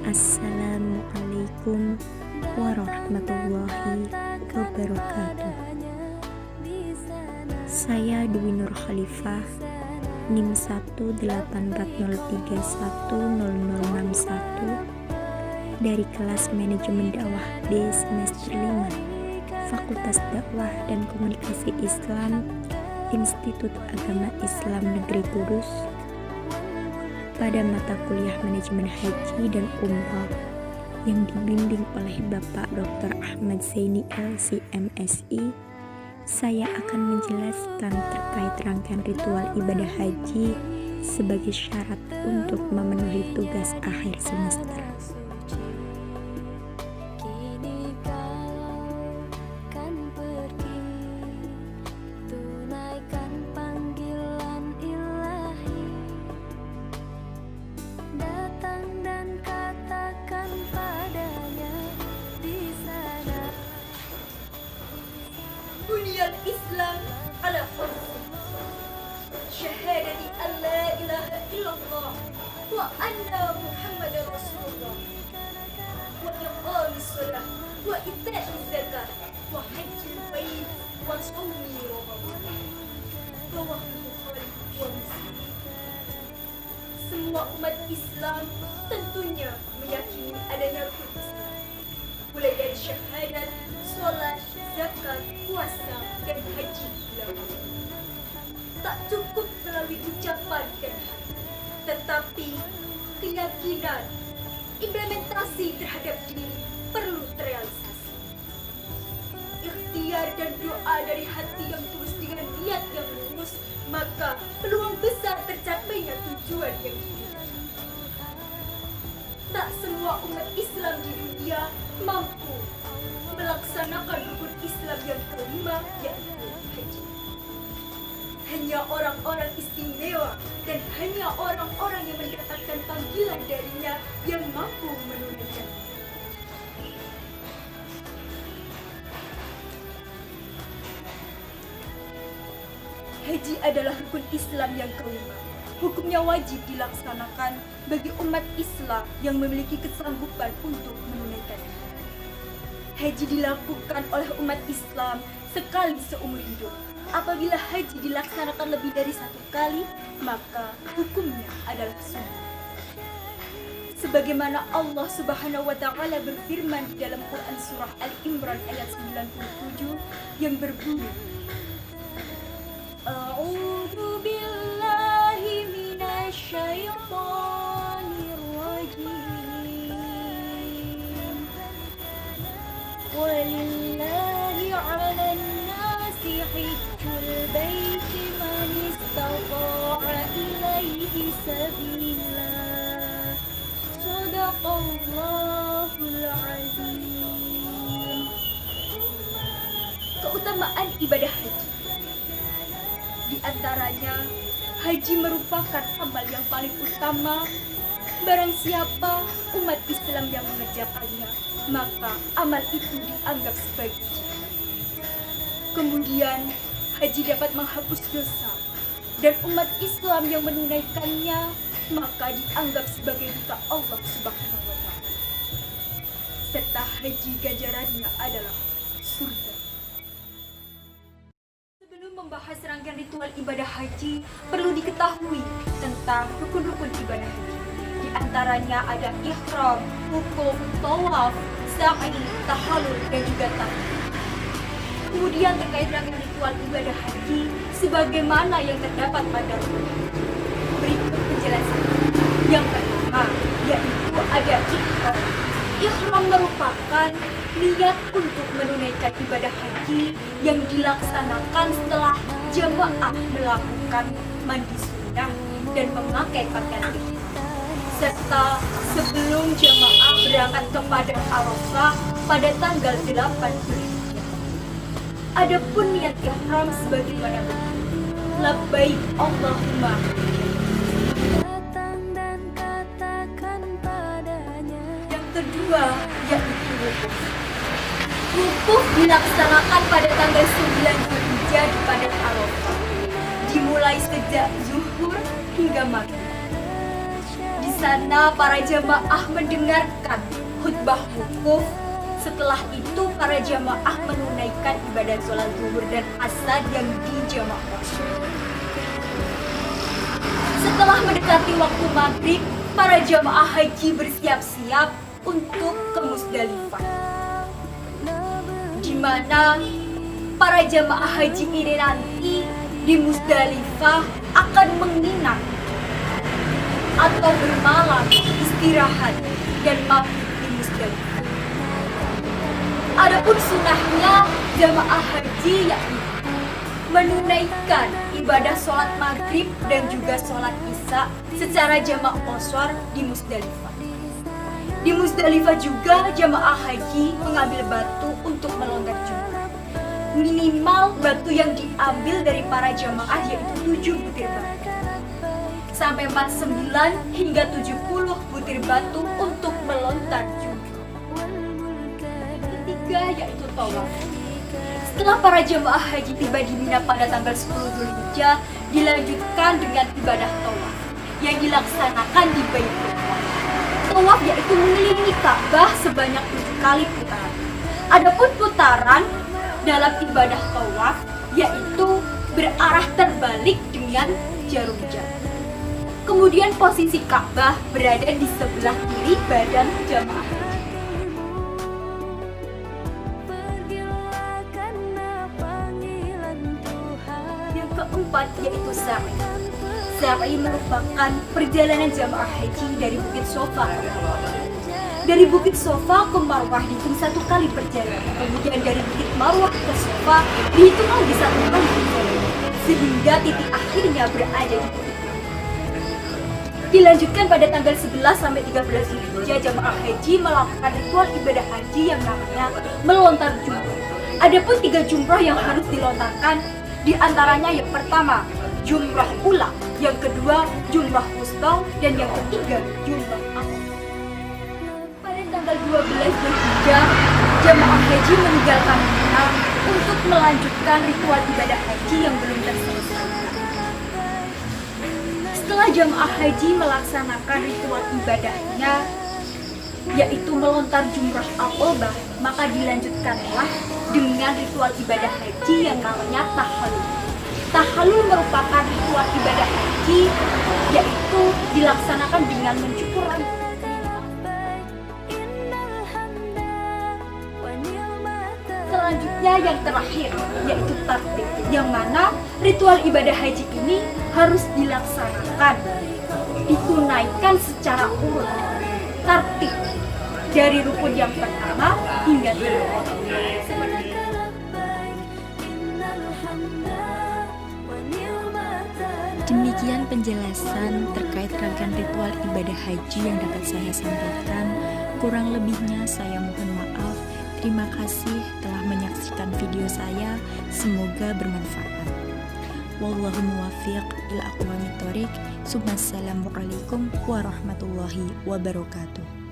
Assalamualaikum warahmatullahi wabarakatuh. Saya Dwi Nur Khalifah, NIM 18403100061 dari kelas Manajemen Dakwah B semester 5, Fakultas Dakwah dan Komunikasi Islam, Institut Agama Islam Negeri Kudus, pada mata kuliah Manajemen Haji dan Umroh yang dibimbing oleh Bapak Dr. Ahmad Zaini LC MSI. Saya akan menjelaskan terkait rangkaian ritual ibadah haji sebagai syarat untuk memenuhi tugas akhir semester. Bunyal Islam ala khamsin syahadati an la ilaha illallah wa anna Muhammadar Rasulullah wa iqamis shalah wa ita'iz zakat wa hajjil bait wa shaumi Ramadan. Rawahu Bukhari wa Muslim. Semua umat Islam tentunya meyakini adanya rukun Islam, mulai dari syahadat, sholat, zakat, puasa, dan haji dilakukan. Tak cukup melalui ucapan dan hati, tetapi keyakinan, implementasi terhadap diri perlu terrealisasi. Ikhtiar dan doa dari hati yang tulus dengan niat yang lurus, maka peluang besar tercapainya tujuan yang diinginkan. Tak semua umat Islam di dunia mampu melaksanakan rukun Islam yang kelima, yaitu haji. Hanya orang-orang istimewa dan hanya orang-orang yang mendapatkan panggilan darinya yang mampu menunaikan. Haji adalah rukun Islam yang kelima. Hukumnya wajib dilaksanakan bagi umat Islam yang memiliki kesanggupan untuk menunaikannya. Haji dilakukan oleh umat Islam sekali seumur hidup. Apabila haji dilaksanakan lebih dari satu kali, maka hukumnya adalah sunnah. Sebagaimana Allah Subhanahu wa taala berfirman di dalam Quran surah Al-Imran ayat 97 yang berbunyi, A'udzu billahi minasy syaithanir rajim. Walillahi 'alan nasi hajjul baiti man istata'a ilaihi sabila. Shadaqallahul 'azim. Keutamaan ibadah haji. Di antaranya, haji merupakan amal yang paling utama. Barang siapa umat Islam yang mengerjakannya, maka amal itu dianggap sebagai jihad. Kemudian, haji dapat menghapus dosa, dan umat Islam yang menunaikannya, maka dianggap sebagai duta Allah Subhanahu wa taala. Serta haji ganjarannya adalah surga. Membahas rangkaian ritual ibadah haji, perlu diketahui tentang rukun-rukun ibadah haji. Di antaranya ada ihram, wukuf, tawaf, sa'i, tahallul, dan juga takbir. Kemudian terkait rangkaian ritual ibadah haji, sebagaimana yang terdapat pada rukun haji. Berikut penjelasan. Yang pertama, yaitu ada ihram. Ihram merupakan niat untuk menunaikan ibadah haji yang dilaksanakan setelah jamaah melakukan mandi sunnah dan memakai pakaian ihram, serta sebelum jamaah berangkat ke padang Arafah pada tanggal 8 Zulhijjah. Adapun niat ihram sebagaimana berikut: labbaik Allahumma. Yang kedua, yaitu wukuf. Wukuf dilaksanakan pada tanggal 9 Zulhijjah di padang Arafah, dimulai sejak zuhur hingga maghrib. Di sana para jamaah mendengarkan khutbah wukuf. Setelah itu para jamaah menunaikan ibadah sholat zuhur dan asar yang dijamaahkan. Setelah mendekati waktu maghrib, para jamaah haji bersiap-siap untuk ke Musdalifah, di mana para jamaah haji ini nanti di Musdalifah akan menginap atau bermalam, istirahat dan mabit di Musdalifah. Adapun sunahnya jamaah haji yakni menunaikan ibadah sholat maghrib dan juga sholat isya secara jamaah qashar di Musdalifah. Di Musdalifah juga jamaah haji mengambil batu untuk melontar jumrah. Minimal batu yang diambil dari para jamaah yaitu 7 butir batu. Sampai 49 hingga 70 butir batu untuk melontar jumrah. Ketiga yaitu tawaf. Setelah para jemaah haji tiba di Mina pada tanggal 10 Dzulhijjah, dilanjutkan dengan ibadah tawaf yang dilaksanakan di Baitullah. Tawaf yaitu mengelilingi Ka'bah sebanyak 7 kali putaran. Adapun putaran dalam ibadah tawaf yaitu berarah terbalik dengan jarum jam. Kemudian posisi Ka'bah berada di sebelah kiri badan jamaah haji. Yang keempat yaitu sa'i. Sa'i merupakan perjalanan jamaah haji dari Bukit Sofa. Dari Bukit Sofa ke Marwah dihitung 1 kali perjalanan. Kemudian dari Bukit Marwah ke Sofa dihitung lagi 1 kali perjalanan. Sehingga titik akhirnya berada di Bukit. Dilanjutkan pada tanggal 11 sampai 13 Dzulhijjah, jamaah haji melakukan ritual ibadah haji yang namanya melontar jumrah. Adapun 3 jumrah yang harus dilontarkan, di antaranya yang pertama jumrah ula, yang kedua jumrah wusta, dan yang ketiga jumrah akhir. Pada tanggal 12 Dzulhijjah, jamaah haji meninggalkan Mina untuk melanjutkan ritual ibadah haji yang belum terselesai. Setelah jamaah haji melaksanakan ritual ibadahnya, yaitu melontar jumrah aqobah, maka dilanjutkanlah dengan ritual ibadah haji yang namanya tahallul. Tahallul merupakan ritual ibadah haji, yaitu dilaksanakan dengan mencukur rambut. Selanjutnya yang terakhir yaitu tartib, yang mana ritual ibadah haji ini harus dilaksanakan, ditunaikan secara urut, tartib dari rukun yang pertama hingga terakhir. Demikian penjelasan terkait rangkaian ritual ibadah haji yang dapat saya sampaikan. Kurang lebihnya saya mohon maaf. Terima kasih telah menyaksikan video saya. Semoga bermanfaat. Wallahu muwaffiq ila aqwamit thoriq. Assalamualaikum warahmatullahi wabarakatuh.